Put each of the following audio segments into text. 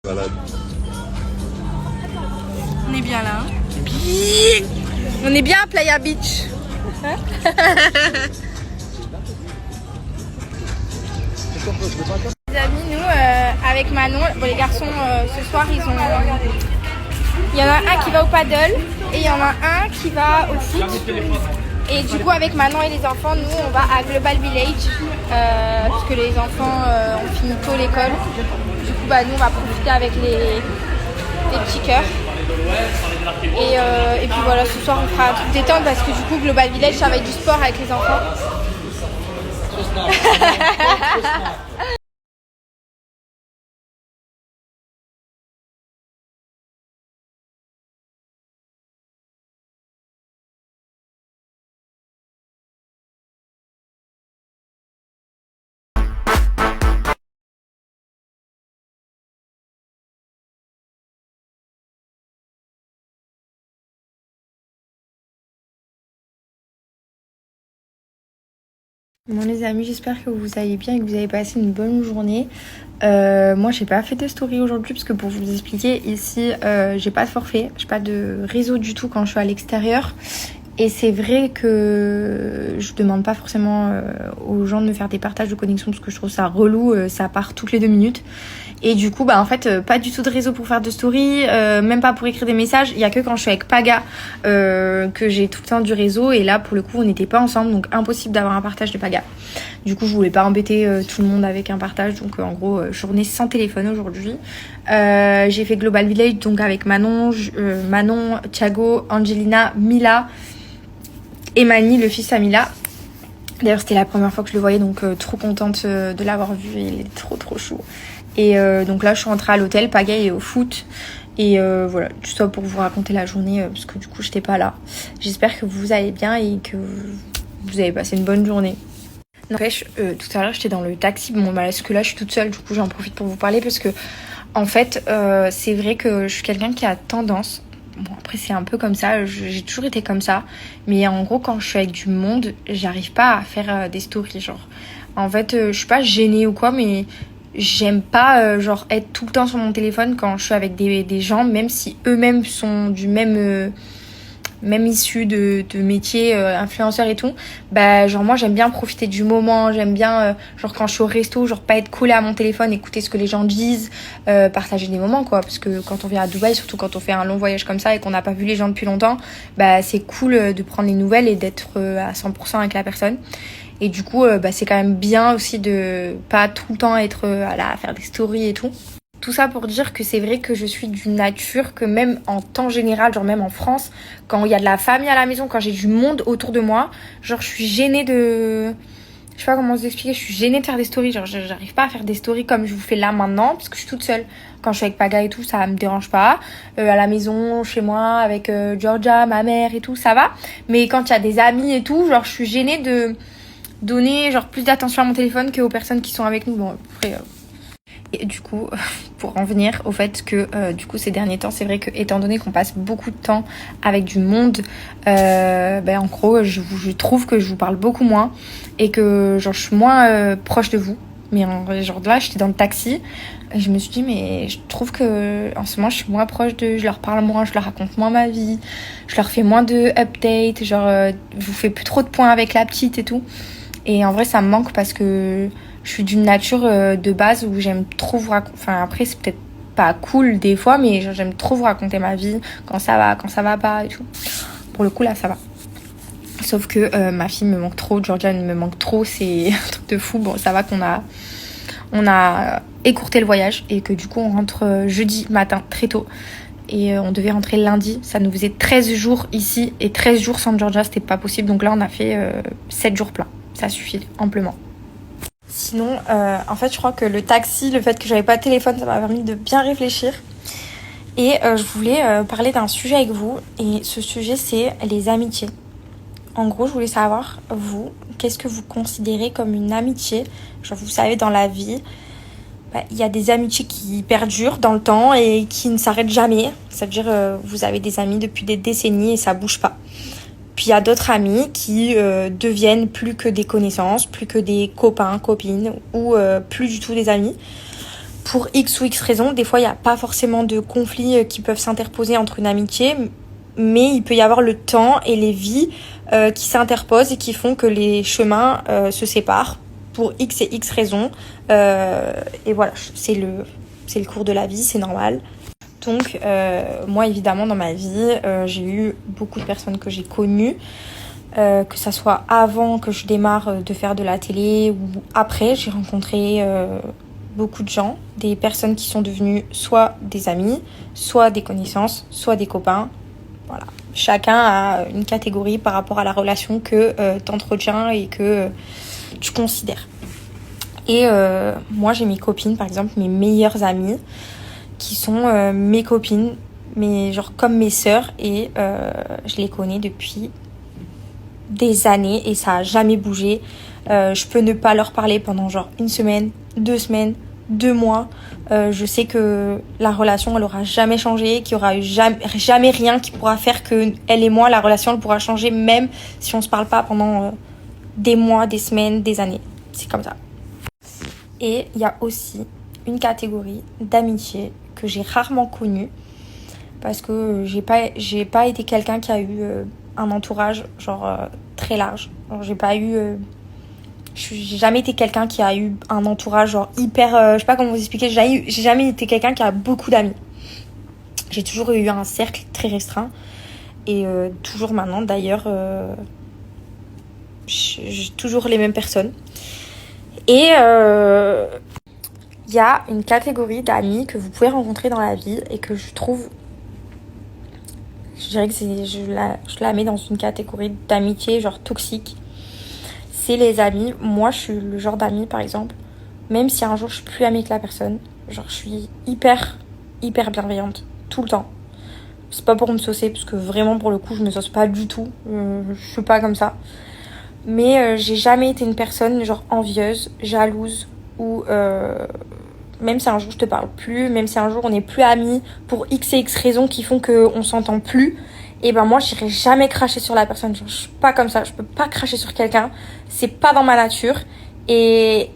Malade. On est bien là. Bien. On est bien à Playa Beach. Hein les amis, nous, avec Manon, bon, les garçons, ce soir, il y en a un qui va au paddle et il y en a un qui va au foot. Et du coup, avec Manon et les enfants, nous, on va à Global Village parce que les enfants ont fini tôt l'école. Du coup, nous, on va profiter avec les petits cœurs. Et puis voilà, ce soir, on fera un truc détente parce que du coup, Global Village, ça va être du sport avec les enfants. Bon les amis, j'espère que vous allez bien et que vous avez passé une bonne journée. Moi j'ai pas fait de story aujourd'hui parce que pour vous expliquer, ici j'ai pas de forfait, j'ai pas de réseau du tout quand je suis à l'extérieur. Et c'est vrai que je demande pas forcément aux gens de me faire des partages de connexion parce que je trouve ça relou, ça part toutes les 2 minutes. Et du coup, en fait, pas du tout de réseau pour faire de story, même pas pour écrire des messages. Il y a que quand je suis avec Paga que j'ai tout le temps du réseau. Et là, pour le coup, on n'était pas ensemble, donc impossible d'avoir un partage de Paga. Du coup, je voulais pas embêter tout le monde avec un partage. Donc, en gros, journée sans téléphone aujourd'hui. J'ai fait Global Village, donc avec Manon, Thiago, Angelina, Mila et Mani, le fils à Mila. D'ailleurs, c'était la première fois que je le voyais, donc trop contente de l'avoir vu. Il est trop chou. Et donc là, je suis rentrée à l'hôtel. Paga est au foot. Et voilà, tout ça pour vous raconter la journée, parce que du coup, j'étais pas là. J'espère que vous allez bien et que vous avez passé une bonne journée. N'empêche, tout à l'heure, j'étais dans le taxi. Bon, parce que là, je suis toute seule. Du coup, j'en profite pour vous parler parce que, en fait, c'est vrai que je suis quelqu'un qui a tendance... Bon, après, c'est un peu comme ça. J'ai toujours été comme ça. Mais en gros, quand je suis avec du monde, j'arrive pas à faire des stories, genre. En fait, je suis pas gênée ou quoi, mais... J'aime pas genre être tout le temps sur mon téléphone quand je suis avec des gens, même si eux-mêmes sont du même issue de métier, influenceurs et tout. Genre moi j'aime bien profiter du moment, j'aime bien genre quand je suis au resto, genre pas être collée à mon téléphone, écouter ce que les gens disent, partager des moments quoi, parce que quand on vient à Dubaï, surtout quand on fait un long voyage comme ça et qu'on n'a pas vu les gens depuis longtemps, c'est cool de prendre les nouvelles et d'être à 100% avec la personne. Et du coup, c'est quand même bien aussi de pas tout le temps être à faire des stories et tout. Tout ça pour dire que c'est vrai que je suis d'une nature que même en temps général, genre même en France, quand il y a de la famille à la maison, quand j'ai du monde autour de moi, genre je suis gênée de... Je sais pas comment vous expliquer, je suis gênée de faire des stories. Genre j'arrive pas à faire des stories comme je vous fais là maintenant parce que je suis toute seule. Quand je suis avec Paga et tout, ça me dérange pas. À la maison, chez moi, avec Georgia, ma mère et tout, ça va. Mais quand il y a des amis et tout, genre je suis gênée de... donner genre plus d'attention à mon téléphone qu'aux personnes qui sont avec nous. Bon après et du coup pour en venir au fait que du coup ces derniers temps c'est vrai que étant donné qu'on passe beaucoup de temps avec du monde, en gros je trouve que je vous parle beaucoup moins et que genre je suis moins proche de vous. Mais genre là j'étais dans le taxi et je me suis dit mais je trouve que en ce moment je suis moins proche je leur parle moins, je leur raconte moins ma vie, je leur fais moins de updates, genre je vous fais plus trop de points avec la petite et tout. Et en vrai, ça me manque parce que je suis d'une nature de base où j'aime trop vous raconter... Enfin, après, c'est peut-être pas cool des fois, mais genre, j'aime trop vous raconter ma vie, quand ça va pas et tout. Pour le coup, là, ça va. Sauf que ma fille me manque trop, Georgia me manque trop, c'est un truc de fou. Bon, ça va qu'on a écourté le voyage et que du coup, on rentre jeudi matin très tôt. Et on devait rentrer lundi. Ça nous faisait 13 jours ici et 13 jours sans Georgia, c'était pas possible. Donc là, on a fait 7 jours pleins. Ça suffit amplement. Sinon, en fait, je crois que le taxi, le fait que j'avais pas de téléphone, ça m'a permis de bien réfléchir. Et je voulais parler d'un sujet avec vous. Et ce sujet, c'est les amitiés. En gros, je voulais savoir, vous, qu'est-ce que vous considérez comme une amitié ? Genre, vous savez, dans la vie, y a des amitiés qui perdurent dans le temps et qui ne s'arrêtent jamais. Ça veut dire, vous avez des amis depuis des décennies et ça bouge pas. Puis il y a d'autres amis qui deviennent plus que des connaissances, plus que des copains, copines ou plus du tout des amis. pour X ou X raisons. Des fois, il n'y a pas forcément de conflits qui peuvent s'interposer entre une amitié, mais il peut y avoir le temps et les vies qui s'interposent et qui font que les chemins se séparent pour X et X raisons. Et voilà, c'est le cours de la vie, c'est normal. Donc, moi, évidemment, dans ma vie, j'ai eu beaucoup de personnes que j'ai connues, que ça soit avant que je démarre de faire de la télé ou après. J'ai rencontré beaucoup de gens, des personnes qui sont devenues soit des amis, soit des connaissances, soit des copains. Voilà. Chacun a une catégorie par rapport à la relation que tu entretiens et que tu considères. Et moi, j'ai mes copines, par exemple, mes meilleures amies, qui sont mes copines, mais genre comme mes sœurs, et je les connais depuis des années et ça a jamais bougé. Je peux ne pas leur parler pendant genre une semaine, 2 semaines, 2 mois. Je sais que la relation elle aura jamais changé, qu'il y aura eu jamais rien qui pourra faire que elle et moi la relation elle pourra changer même si on se parle pas pendant des mois, des semaines, des années. C'est comme ça. Et il y a aussi une catégorie d'amitié que j'ai rarement connue parce que j'ai pas été quelqu'un qui a eu un entourage genre très large. Genre, j'ai jamais été quelqu'un qui a eu un entourage genre hyper je sais pas comment vous expliquer, j'ai jamais été quelqu'un qui a beaucoup d'amis. J'ai toujours eu un cercle très restreint et toujours maintenant d'ailleurs j'ai toujours les mêmes personnes. Et il y a une catégorie d'amis que vous pouvez rencontrer dans la vie et que je trouve, je dirais que je la mets dans une catégorie d'amitié genre toxique. C'est les amis. Moi, je suis le genre d'amie, par exemple, même si un jour je suis plus amie avec la personne, genre je suis hyper bienveillante tout le temps. C'est pas pour me saucer parce que vraiment pour le coup je me sauce pas du tout. Je suis pas comme ça. Mais j'ai jamais été une personne genre envieuse, jalouse ou même si un jour je te parle plus, même si un jour on n'est plus amis pour X et X raisons qui font qu'on s'entend plus, et ben moi j'irai jamais cracher sur la personne. Genre, je suis pas comme ça, je peux pas cracher sur quelqu'un, c'est pas dans ma nature. Et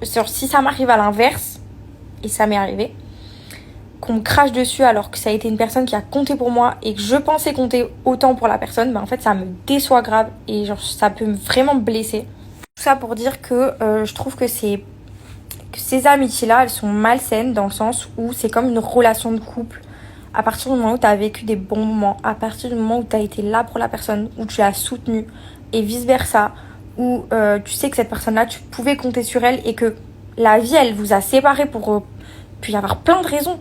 si ça m'arrive à l'inverse, et ça m'est arrivé, qu'on me crache dessus alors que ça a été une personne qui a compté pour moi et que je pensais compter autant pour la personne, ben en fait ça me déçoit grave et genre ça peut vraiment me blesser. Tout ça pour dire que je trouve que ces amitiés-là, elles sont malsaines dans le sens où c'est comme une relation de couple. À partir du moment où tu as vécu des bons moments, à partir du moment où tu as été là pour la personne, où tu l'as soutenue et vice-versa, où tu sais que cette personne-là, tu pouvais compter sur elle et que la vie, elle vous a séparés pour puis y avoir plein de raisons.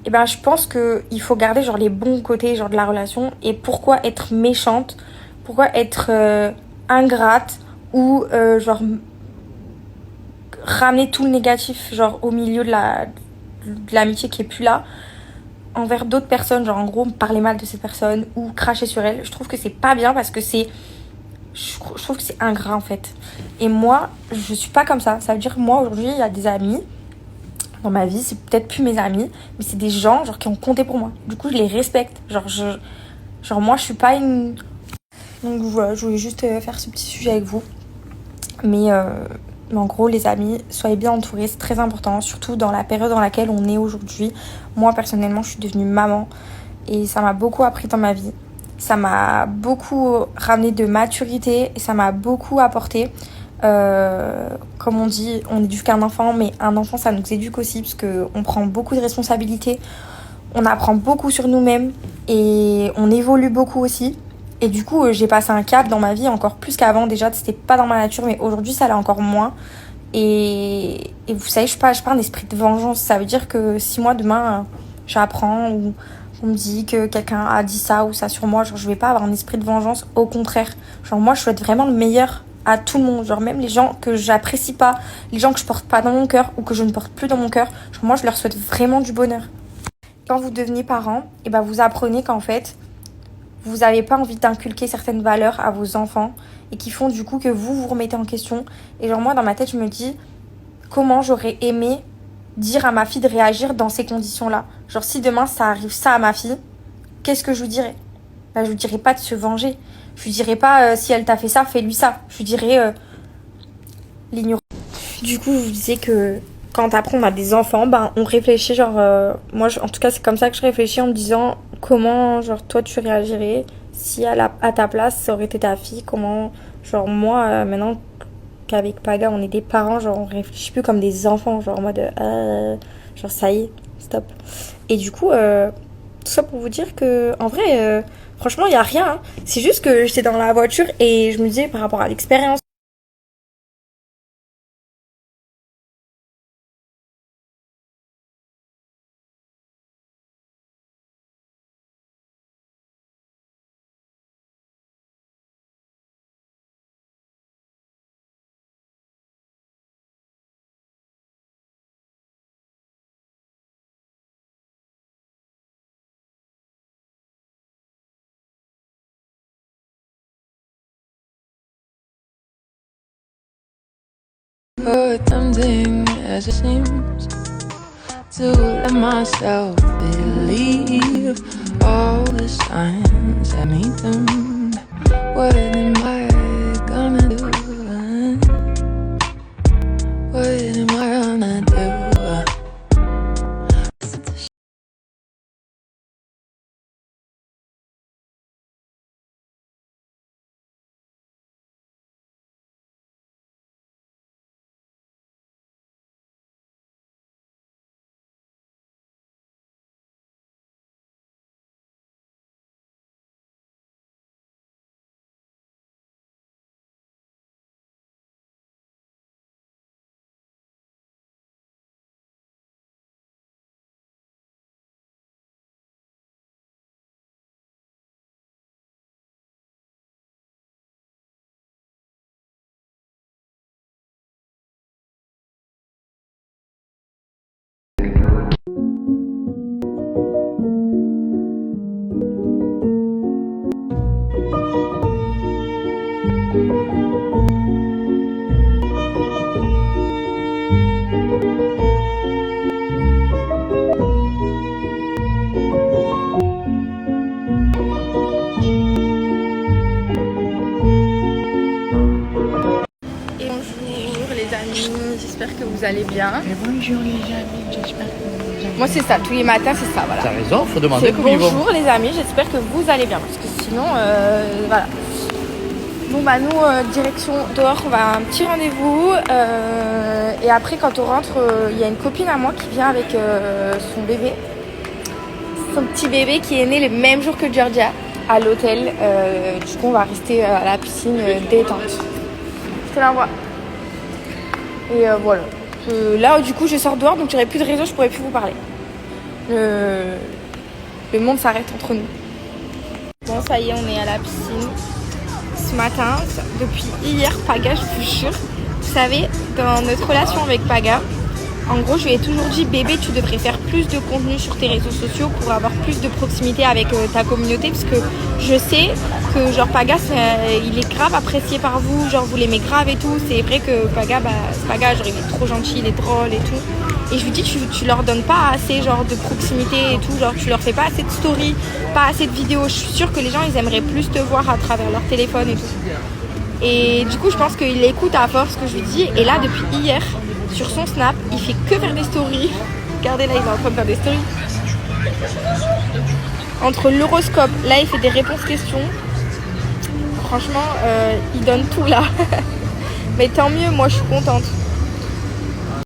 Et ben je pense qu'il faut garder genre les bons côtés genre de la relation. Et pourquoi être méchante, pourquoi être ingrate ou genre ramener tout le négatif genre au milieu de l'amitié qui est plus là envers d'autres personnes, genre en gros parler mal de cette personne ou cracher sur elle. Je trouve que c'est pas bien parce que je trouve que c'est ingrat en fait. Et moi je suis pas comme ça. Ça veut dire que moi aujourd'hui il y a des amis dans ma vie, c'est peut-être plus mes amis, mais c'est des gens genre qui ont compté pour moi. Du coup je les respecte. Genre moi je suis pas une... Donc voilà, je voulais juste faire ce petit sujet avec vous. Mais en gros, les amis, soyez bien entourés, c'est très important, surtout dans la période dans laquelle on est aujourd'hui. Moi, personnellement, je suis devenue maman et ça m'a beaucoup appris dans ma vie. Ça m'a beaucoup ramené de maturité et ça m'a beaucoup apporté. Comme on dit, on éduque un enfant, mais un enfant, ça nous éduque aussi parce qu'on prend beaucoup de responsabilités, on apprend beaucoup sur nous-mêmes et on évolue beaucoup aussi. Et du coup, j'ai passé un cap dans ma vie encore plus qu'avant. Déjà, c'était pas dans ma nature, mais aujourd'hui, ça l'est encore moins. Et vous savez, je suis pas un esprit de vengeance. Ça veut dire que si moi, demain, j'apprends ou on me dit que quelqu'un a dit ça ou ça sur moi, genre, je vais pas avoir un esprit de vengeance. Au contraire. Genre, moi, je souhaite vraiment le meilleur à tout le monde. Genre, même les gens que j'apprécie pas, les gens que je porte pas dans mon cœur ou que je ne porte plus dans mon cœur, genre, moi, je leur souhaite vraiment du bonheur. Quand vous devenez parent, et ben, vous apprenez qu'en fait, vous n'avez pas envie d'inculquer certaines valeurs à vos enfants et qui font du coup que vous remettez en question. Et genre moi, dans ma tête, je me dis comment j'aurais aimé dire à ma fille de réagir dans ces conditions-là. Genre si demain ça arrive ça à ma fille, qu'est-ce que je lui dirais ? Ben, je lui dirais pas de se venger. Je lui dirais pas si elle t'a fait ça, fais-lui ça. Je lui dirais l'ignorer. Du coup, je vous disais que quand après on a des enfants, ben on réfléchit genre moi en tout cas c'est comme ça que je réfléchis en me disant comment genre toi tu réagirais si à ta place ça aurait été ta fille, comment genre moi maintenant qu'avec Paga on est des parents, genre on réfléchit plus comme des enfants, genre en mode genre ça y est, stop. Et du coup tout ça pour vous dire que en vrai franchement il y a rien, hein. C'est juste que j'étais dans la voiture et je me disais par rapport à l'expérience. Oh, tempting as it seems to let myself believe all the signs that meet them. What am I gonna do? What am I gonna do? Bonjour les amis, j'espère que vous allez bien. Et bonjour les amis, j'espère que vous allez bien. Moi c'est ça, tous les matins c'est ça, voilà. T'as raison, faut demander C'est comment ils vont. bonjour les amis, j'espère que vous allez bien. Parce que sinon, voilà. Bon bah nous, direction dehors, on va à un petit rendez-vous. Et après quand on rentre, il y a une copine à moi qui vient avec son bébé. Son petit bébé qui est né le même jour que Georgia à l'hôtel. Du coup on va rester à la piscine détente. Je te l'envoie. Et voilà. Là du coup je sors dehors donc j'aurai plus de réseau, je pourrai plus vous parler. Le monde s'arrête entre nous. Bon ça y est, on est à la piscine. Ce matin, depuis hier, Paga, je vous jure. Vous savez, dans notre relation avec Paga, en gros, je lui ai toujours dit, bébé, tu devrais faire plus de contenu sur tes réseaux sociaux pour avoir plus de proximité avec ta communauté, parce que je sais que genre Paga, il est grave apprécié par vous, genre vous l'aimez grave et tout. C'est vrai que Paga, Paga, genre il est trop gentil, il est drôle et tout. Et je lui dis, tu leur donnes pas assez genre de proximité et tout, genre tu leur fais pas assez de stories, pas assez de vidéos. Je suis sûre que les gens ils aimeraient plus te voir à travers leur téléphone et tout. Et du coup je pense qu'il écoute à force ce que je lui dis. Et là depuis hier, sur son snap, il fait que faire des stories. Regardez là, il est en train de faire des stories. Entre l'horoscope, là il fait des réponses questions. Franchement, il donne tout là. Mais tant mieux, moi je suis contente.